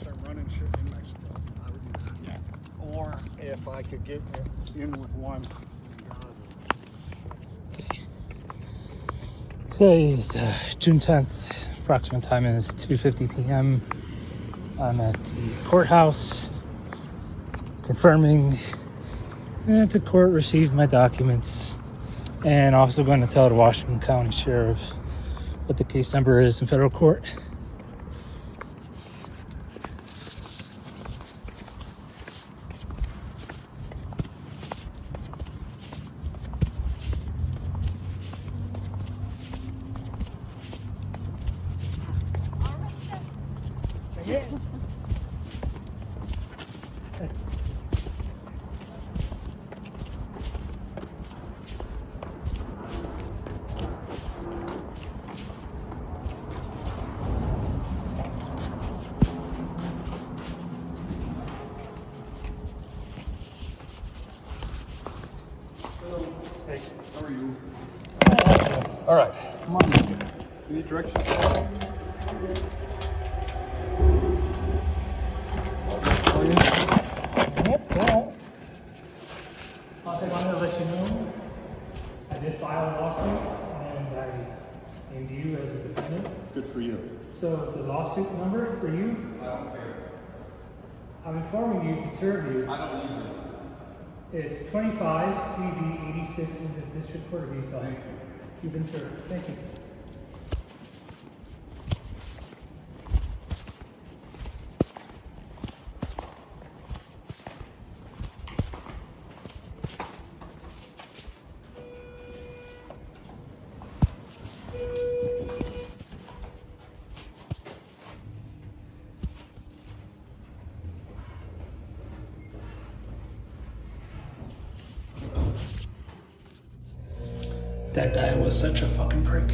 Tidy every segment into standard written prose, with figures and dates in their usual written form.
start running shit in Mexico. I would do that. Yeah. Or if I could get in with one. Today is June 10th. Approximate time is 2:50 p.m. I'm at the courthouse confirming that the court received my documents, and also going to tell the Washington County Sheriff what the case number is in federal court. Hey, how are you? All right. Come on. Any directions? Yep, well, also, I wanted to let you know I did file a lawsuit and I named you as a defendant. Good for you. So the lawsuit number for you, I don't care. I'm informing you to serve you. I don't need it. It's 25 CV 86 in the District Court of Utah. Thank you. You've been served. Thank you. That guy was such a fucking prick.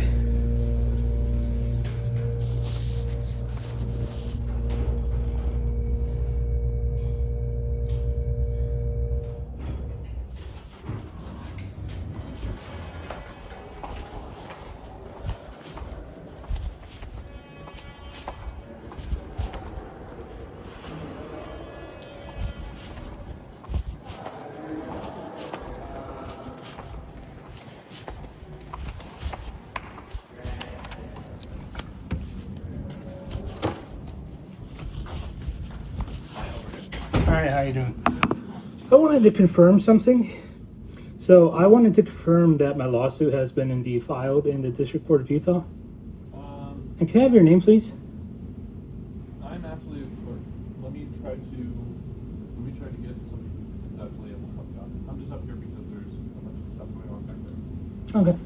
All right, how you doing? I wanted to confirm something. So I wanted to confirm that my lawsuit has been indeed filed in the District Court of Utah. And can I have your name, please? I'm actually short. Let me try to get somebody who actually will help you out. I'm just up here because there's a bunch of stuff going on back there. Okay.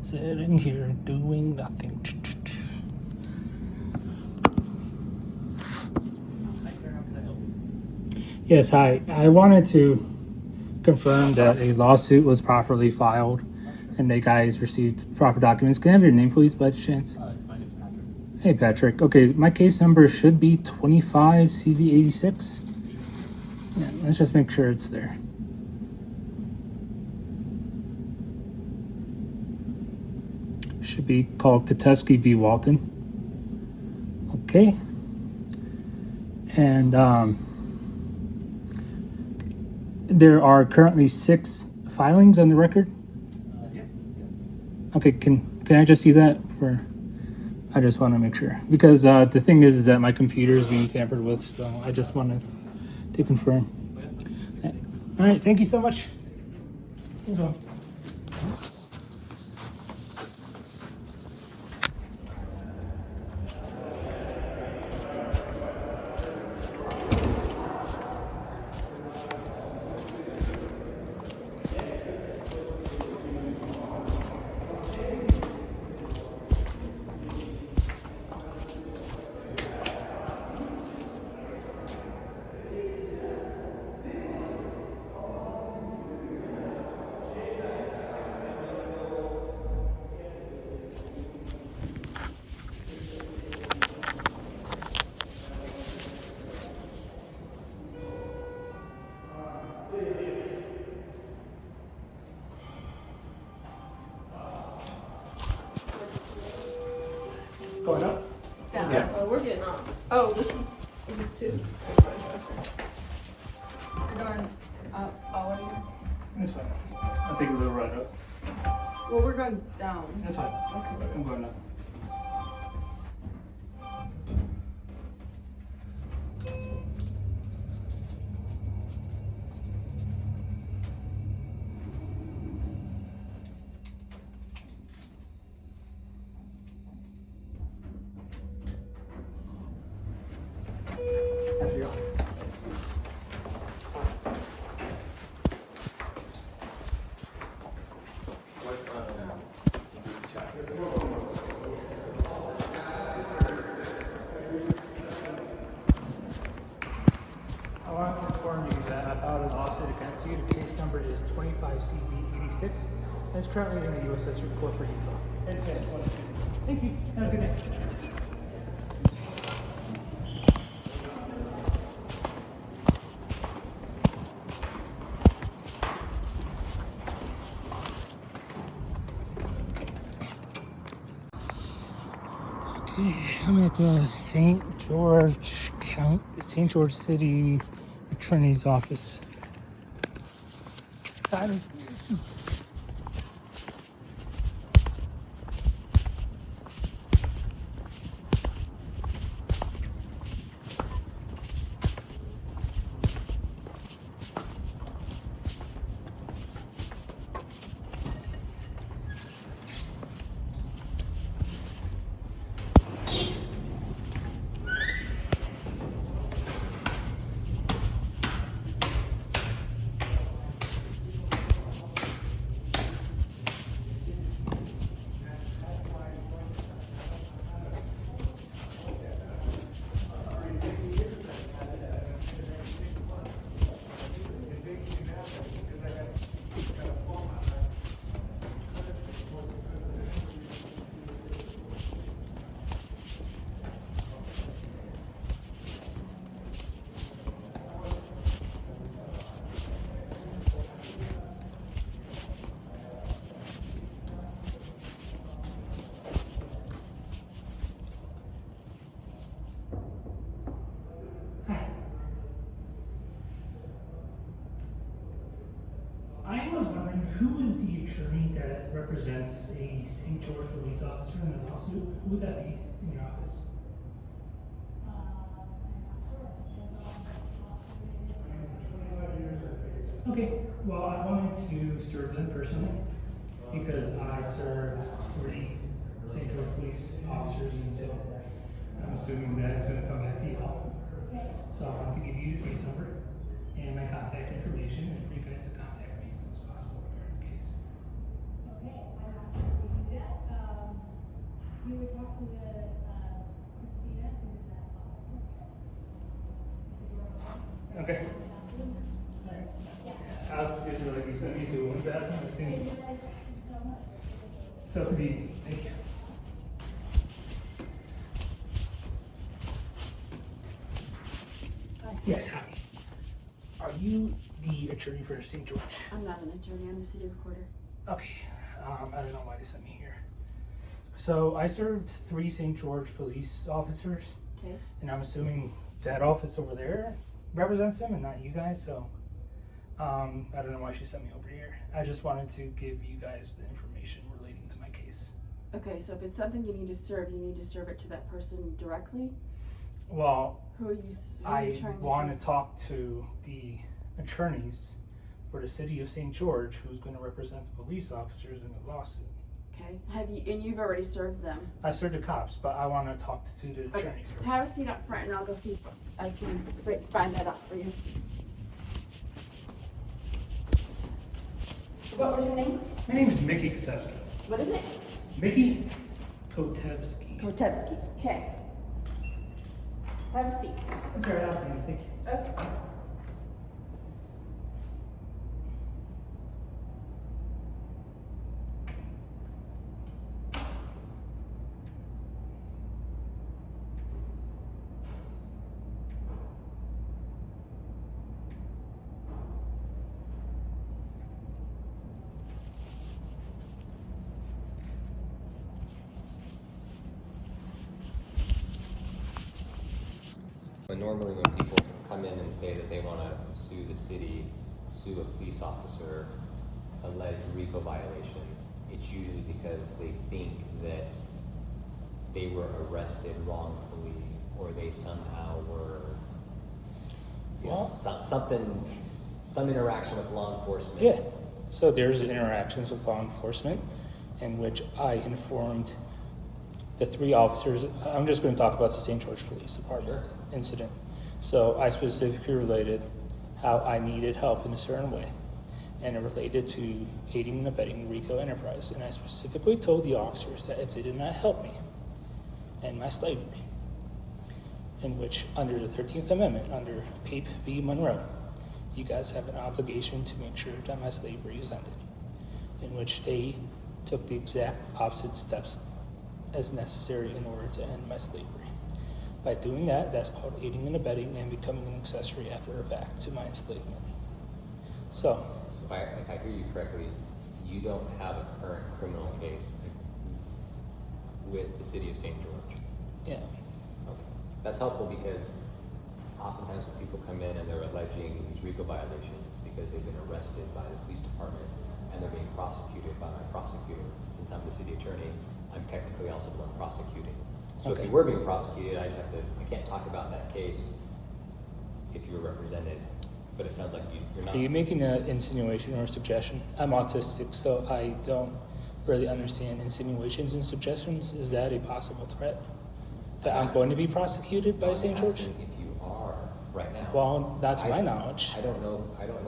Sitting here doing nothing. Yes, hi. I wanted to confirm that a lawsuit was properly filed and that guys received proper documents. Can I have your name, please, by chance? My name's Patrick. Hey, Patrick. Okay, my case number should be 25 CV86. Yeah, let's just make sure it's there. Should be called Katevsky v. Walton. Okay. And there are currently 6 filings on the record. Okay, can I just see that for? I just want to make sure because the thing is that my computer is being tampered with, so I just wanted to confirm. All right, thank you so much. Going up? Yeah. Oh, we're getting on. Oh, is this 2? We're going up all of you? That's fine. I think we'll run up. Well, we're going down. That's fine. Okay. I'm going up. After you. I want to inform you that I filed a lawsuit against you. The case number is 25CV86 and it's currently in the U.S. District Court for Utah. Thank you. Have a good day. Okay, I'm at the St. George City Attorney's Office. That is I was wondering who is the attorney that represents a St. George police officer in the lawsuit? Who would that be in your office? Okay, well, I wanted to serve them personally because I served 3 St. George police officers, and so I'm assuming that it's going to come back to y'all. So I want to give you your case number and my contact information, and for you guys to contact me as soon as possible regarding the case. Okay, I'm happy to do that. You would talk to the, Christina, who's in that office. Okay. I was confused, like you sent me to one bathroom. It seems so convenient. Thank you. Yes, hi. Are you the attorney for St. George? I'm not an attorney, I'm the city recorder. Okay. I don't know why they sent me here. So I served 3 St. George police officers, Okay. and I'm assuming that office over there represents them and not you guys. So I don't know why she sent me over here. I just wanted to give you guys the information relating to my case. Okay, so if it's something you need to serve it to that person directly? Well, Who are you trying I to want serve? to talk to the attorneys for the city of St. George, who's going to represent the police officers in the lawsuit. Okay, and you've already served them? I served the cops, but I want to talk to the Okay, attorneys first. have a seat up front and I'll go see if I can find that out for you. What was your name? My name is Mickey Kotevsky. What is it? Mickey Kotevsky. Kotevsky, okay. Have a seat. That's all right, I'll see you. Thank you. Okay. But normally when people come in and say that they want to sue the city, sue a police officer, alleged RICO violation, it's usually because they think that they were arrested wrongfully or they somehow were, you know, some interaction with law enforcement. Yeah. So there's interactions with law enforcement in which I informed the 3 officers. I'm just going to talk about the St. George Police Department incident. So I specifically related how I needed help in a certain way, and it related to aiding and abetting RICO enterprise. And I specifically told the officers that if they did not help me and my slavery, in which under the 13th Amendment, under Pape v. Monroe, you guys have an obligation to make sure that my slavery is ended, in which they took the exact opposite steps as necessary in order to end my slavery. By doing that, that's called aiding and abetting and becoming an accessory after the fact to my enslavement. So If I hear you correctly, you don't have a current criminal case with the city of St. George. yeah, Okay. That's helpful because oftentimes when people come in and they're alleging these RICO violations, it's because they've been arrested by the police department and they're being prosecuted by my prosecutor. Since I'm the city attorney, I'm technically also the one prosecuting. So if Okay. you were being prosecuted, I can't talk about that case if you were represented, but it sounds like you're not. are you making an insinuation or a suggestion? I'm autistic, so I don't really understand insinuations and suggestions. Is that a possible threat? That I'm going to be prosecuted by I'm St. George? asking if you are right now. Well, not to my knowledge. I don't know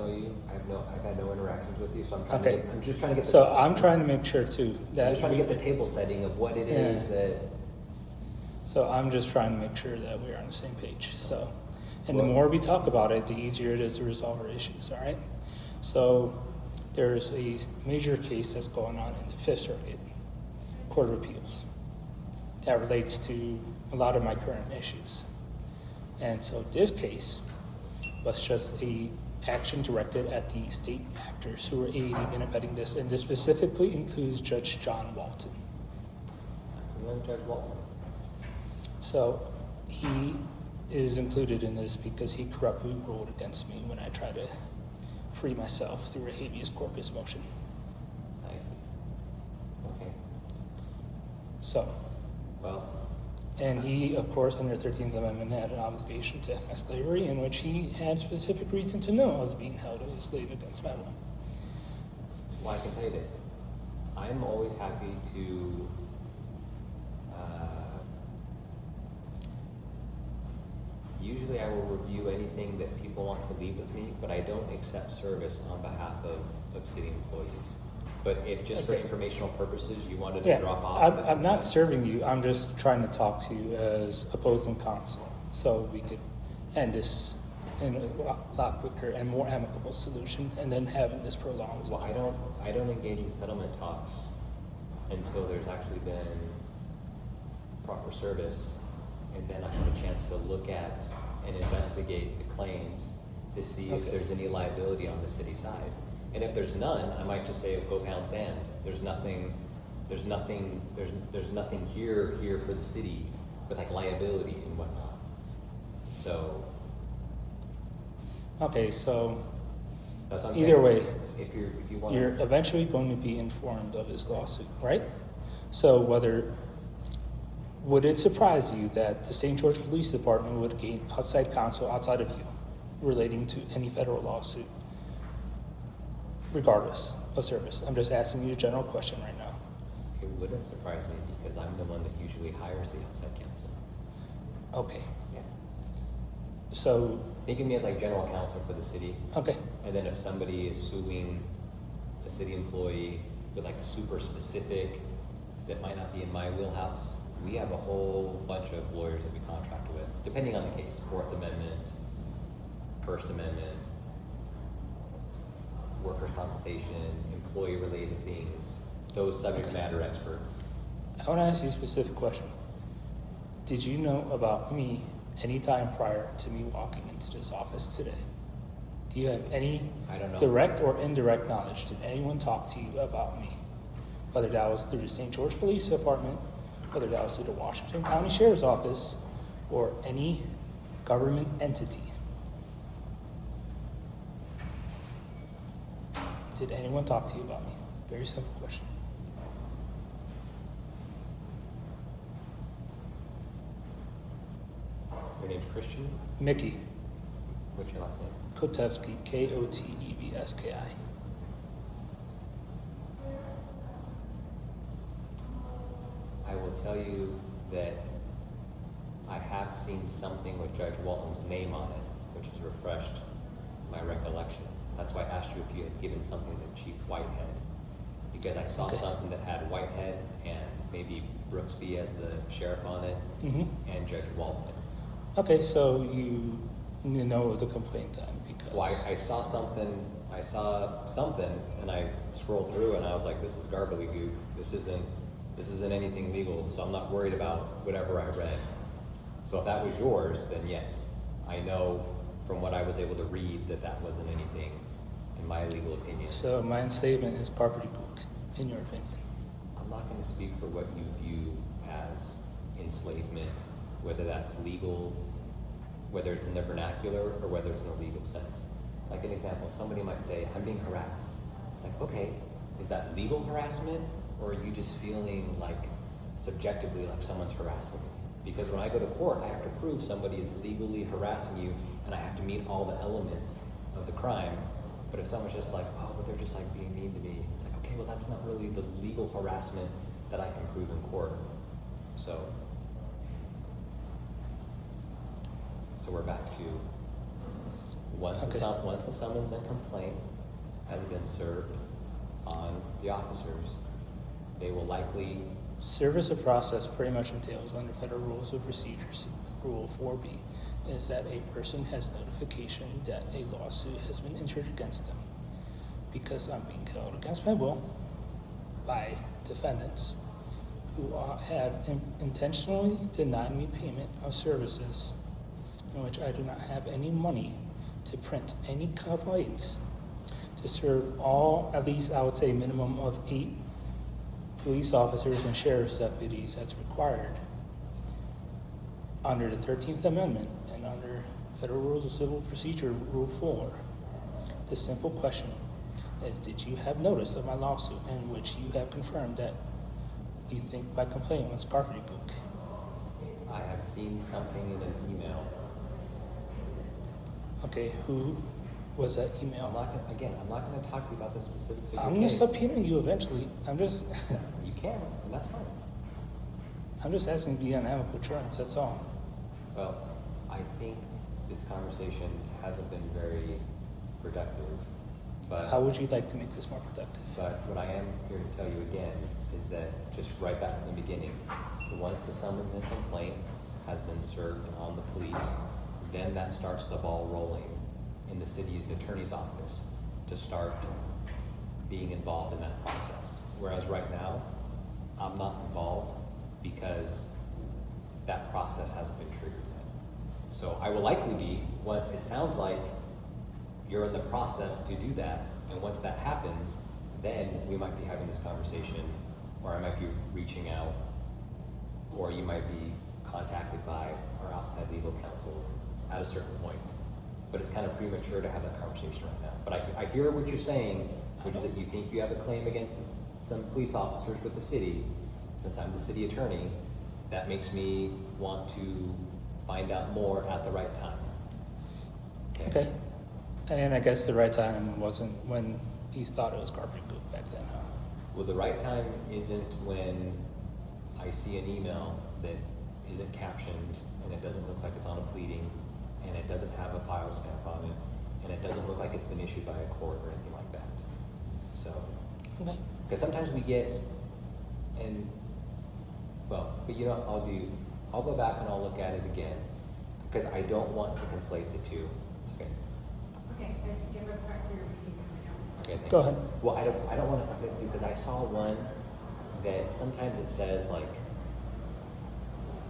you. I've had no interactions with you, so I'm trying Okay. I'm just trying to get So I'm trying to make sure too I'm that just trying to get the table setting of what it is that. So I'm just trying to make sure that we're on the same page. So, and the Well- more we talk about it, the easier it is to resolve our issues. All right. So there's a major case that's going on in the Fifth Circuit Court of Appeals that relates to a lot of my current issues. And so this case was just a action directed at the state actors who were aiding and abetting this, and this specifically includes Judge John Walton. I'm familiar with Judge Walton. So he is included in this because he corruptly ruled against me when I tried to free myself through a habeas corpus motion. I see. Okay. So, Well, and he, of course, under 13th Amendment, had an obligation to end my slavery, in which he had specific reason to know I was being held as a slave against my will. I can tell you this. I'm always happy to Usually I will review anything that people want to leave with me, but I don't accept service on behalf of city employees. But if just for Okay. informational purposes you wanted to Yeah, drop off. I'm, then I'm not fine. serving you. I'm just trying to talk to you as opposing counsel, so we could end this in a lot quicker and more amicable solution, and then having this prolonged. Well, I don't engage in settlement talks until there's actually been proper service, and then I have a chance to look at and investigate the claims to see if Okay. there's any liability on the city side. And if there's none, I might just say, go pound sand. There's nothing here for the city with like liability and whatnot. So Okay, so that's what I'm either saying. way, if you want you're eventually going to be informed of his lawsuit, right? So would it surprise you that the St. George Police Department would gain outside counsel outside of you relating to any federal lawsuit, regardless of service? I'm just asking you a general question right now. it wouldn't surprise me because I'm the one that usually hires the outside counsel. Okay, Yeah. so, Think of me as like general counsel for the city. okay, And then if somebody is suing a city employee with like a super specific that might not be in my wheelhouse, we have a whole bunch of lawyers that we contract with, depending on the case. Fourth Amendment, First Amendment, workers' compensation, employee-related things, those subject matter experts. I want to ask you a specific question. Did you know about me any time prior to me walking into this office today? Do you have any I don't know. direct or indirect knowledge? Did anyone talk to you about me? Whether that was through the St. George Police Department, whether that was through the Washington County Sheriff's Office, or any government entity. Did anyone talk to you about me? Very simple question. Your name's Christian? Mickey What's your last name? Kotevsky, Kotevski. I will tell you that I have seen something with Judge Walton's name on it, which has refreshed my recollection. That's why I asked you if you had given something to Chief Whitehead, because I saw something that had Whitehead and maybe Brooksby as the sheriff on it, and Judge Walton. Okay, so you know the complaint then, because Well, I saw something, and I scrolled through and I was like, this is garbly goop. This isn't anything legal, so I'm not worried about whatever I read. So if that was yours, then yes, I know from what I was able to read that wasn't anything in my legal opinion. So my statement is property book, in your opinion. I'm not going to speak for what you view as enslavement, whether that's legal, whether it's in the vernacular, or whether it's in a legal sense. Like an example, somebody might say, I'm being harassed. It's like, okay, is that legal harassment, or are you just feeling like subjectively like someone's harassing me? Because when I go to court, I have to prove somebody is legally harassing you, and I have to meet all the elements of the crime. But if someone's just like, oh, but they're just like being mean to me, it's like, okay, well, that's not really the legal harassment that I can prove in court. So we're back to once a summons and complaint has been served on the officers, they will likely. Service of process pretty much entails under Federal Rules of Procedures, Rule 4B, is that a person has notification that a lawsuit has been entered against them because I'm being held against my will by defendants who have intentionally denied me payment of services in which I do not have any money to print any complaints to serve all, at least I would say minimum of 8 police officers and sheriff's deputies that's required under the 13th Amendment and under Federal Rules of Civil Procedure, Rule 4. The simple question is, did you have notice of my lawsuit in which you have confirmed that you think my complaint was property book? I have seen something in an email. Okay, who was that email? I'm not going to talk to you about the specifics of your I'm going to case. subpoena you eventually. You can, and that's fine. I'm just asking to be on amicable terms, that's all. Well, I think this conversation hasn't been very productive, but How would you like to make this more productive? But what I am here to tell you again is that just right back from the beginning, once a summons and complaint has been served on the police, then that starts the ball rolling in the city's attorney's office to start being involved in that process. Whereas right now, I'm not involved because that process hasn't been triggered yet. So I will likely be, once it sounds like you're in the process to do that, and once that happens, then we might be having this conversation, or I might be reaching out, or you might be contacted by our outside legal counsel at a certain point. But it's kind of premature to have that conversation right now. But I hear what you're saying, which is that you think you have a claim against some police officers with the city. Since I'm the city attorney, that makes me want to find out more at the right time. Okay. And I guess the right time wasn't when you thought it was garbage goop back then, huh? Well, the right time isn't when I see an email that isn't captioned and it doesn't look like it's on a pleading and it doesn't have a file stamp on it and it doesn't look like it's been issued by a court or anything like that. So, Okay. because sometimes we get, and well, but you know what I'll go back and I'll look at it again because I don't want to conflate the two. It's okay. Okay, I just give a part for your meeting coming up. Okay, thanks. Go ahead. Well, I don't want to conflict too because I saw one that sometimes it says like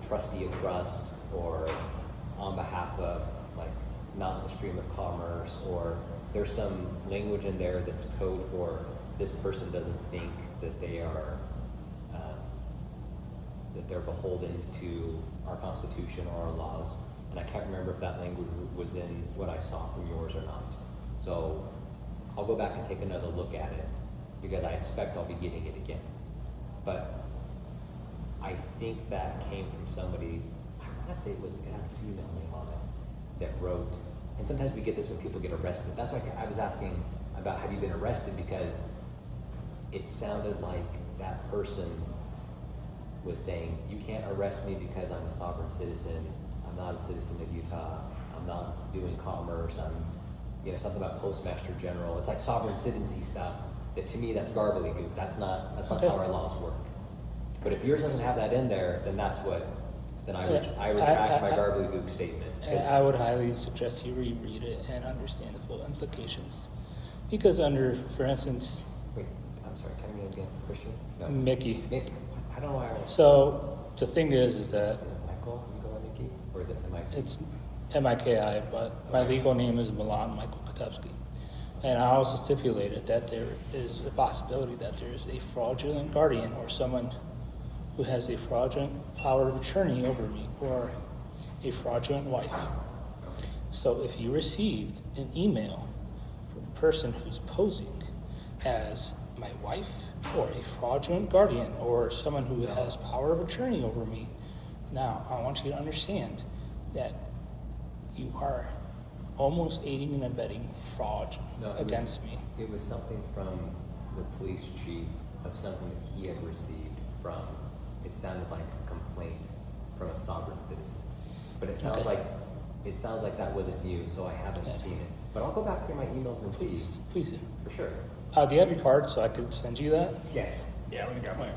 trustee of trust or on behalf of, like not in the stream of commerce, or there's some language in there that's code for this person doesn't think that they are that they're beholden to our Constitution or our laws. And I can't remember if that language was in what I saw from yours or not. So I'll go back and take another look at it because I expect I'll be getting it again. But I think that came from somebody, I want to say it had a female name on it, that wrote, and sometimes we get this when people get arrested. That's why I was asking about have you been arrested, because it sounded like that person was saying, you can't arrest me because I'm a sovereign citizen, I'm not a citizen of Utah, I'm not doing commerce, I'm, something about Postmaster General. It's like sovereign citizency stuff that to me that's gobbledygook. That's not Okay. how our laws work. But if yours doesn't have that in there, then I retract my gobbledygook statement. 'Cause I would highly suggest you reread it and understand the full implications. Because for instance, wait, I'm sorry, tell me again, Christian? No. Mickey. Mick, I don't know why I was. So the thing is that Is it Michael? You go by Mickey? Or is it M-I-C? it's MIKI, but my legal name is Milan Michael Katevsky. And I also stipulated that there is a possibility that there is a fraudulent guardian or someone who has a fraudulent power of attorney over me or a fraudulent wife. So if you received an email from a person who's posing as my wife or a fraudulent guardian or someone who has power of attorney over me, now I want you to understand that you are almost aiding and abetting fraud against me. It was something from the police chief of something that he had received from, it sounded like a complaint from a sovereign citizen. But it sounds Okay. like that wasn't you, so I haven't Okay. seen it. But I'll go back through my emails and see. Please do. For sure. Do you have your card so I could send you that? Yeah. Yeah, let me grab mine.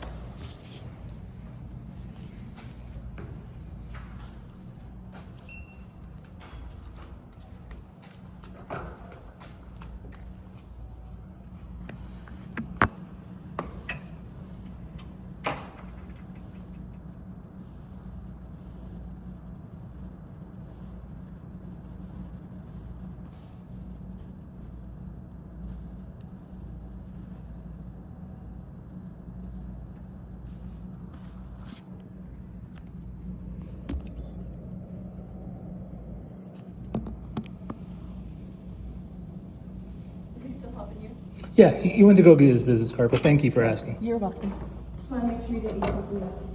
Is he still helping you? Yeah, he went to go get his business card, but thank you for asking. You're welcome. Just want to make sure that you something else.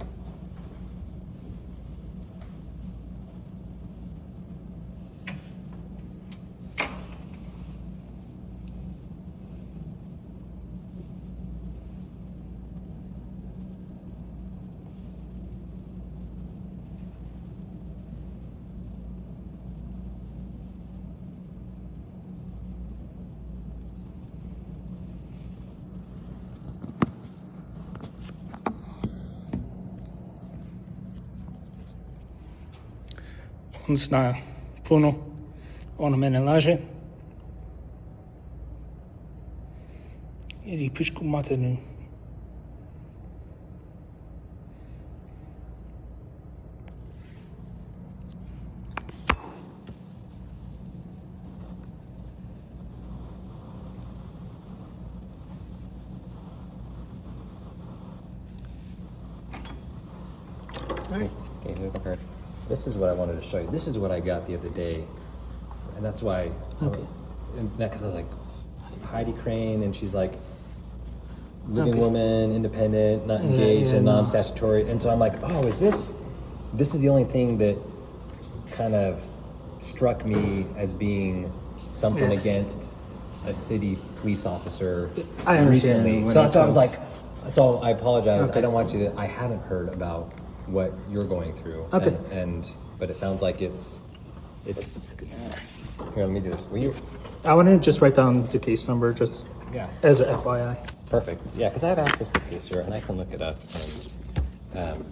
odnosno puno ono mene laže. Ili pičku materinu. Okay, here's the card. This is what I wanted to show you. This is what I got the other day, and that's why. Okay. Because I was like, Heidi Crane, and she's like, living Okay. woman, independent, not Yeah, engaged, yeah, and no. non-statutory. And so I'm like, oh, is this? This is the only thing that kind of struck me as being something Yeah. against a city police officer I understand recently. when So it that's why I was comes- like, so I apologize. Okay. I don't want you to. I haven't heard about what you're going through. Okay. But it sounds like it's. Here, let me do this. Will you? I want to just write down the case number just Yeah. as a FYI. Perfect. Yeah, because I have access to Pacer and I can look it up. And,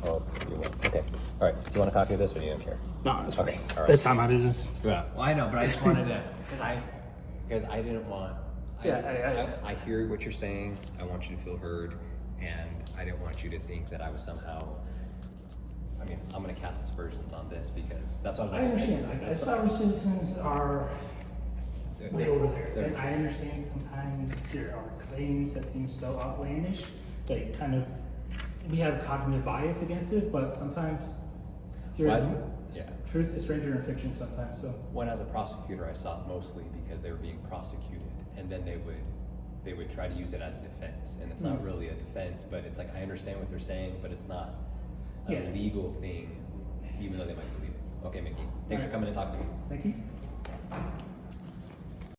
oh, you will. Okay. All right. Do you want a copy of this, or do you don't care? No, that's Okay, fine. all right. It's not my business. Yeah. Well, I know, but I just wanted to, because I didn't want. Yeah, I hear what you're saying. I want you to feel heard, and I didn't want you to think that I was somehow. I mean, I'm going to cast aspersions on this because that's what I was I like. understand. Sovereign citizens are way over there. they're- And I understand sometimes there are claims that seem so outlandish that kind of we have cognitive bias against it, but sometimes there's What? Yeah. truth is stranger than fiction sometimes. So When as a prosecutor, I saw it mostly because they were being prosecuted, and then they would try to use it as a defense, and it's not really a defense, but it's like I understand what they're saying, but it's not a Yeah. legal thing, even though they might believe it. Okay, Mickey, thanks for Alright. coming and talking to me. thank you.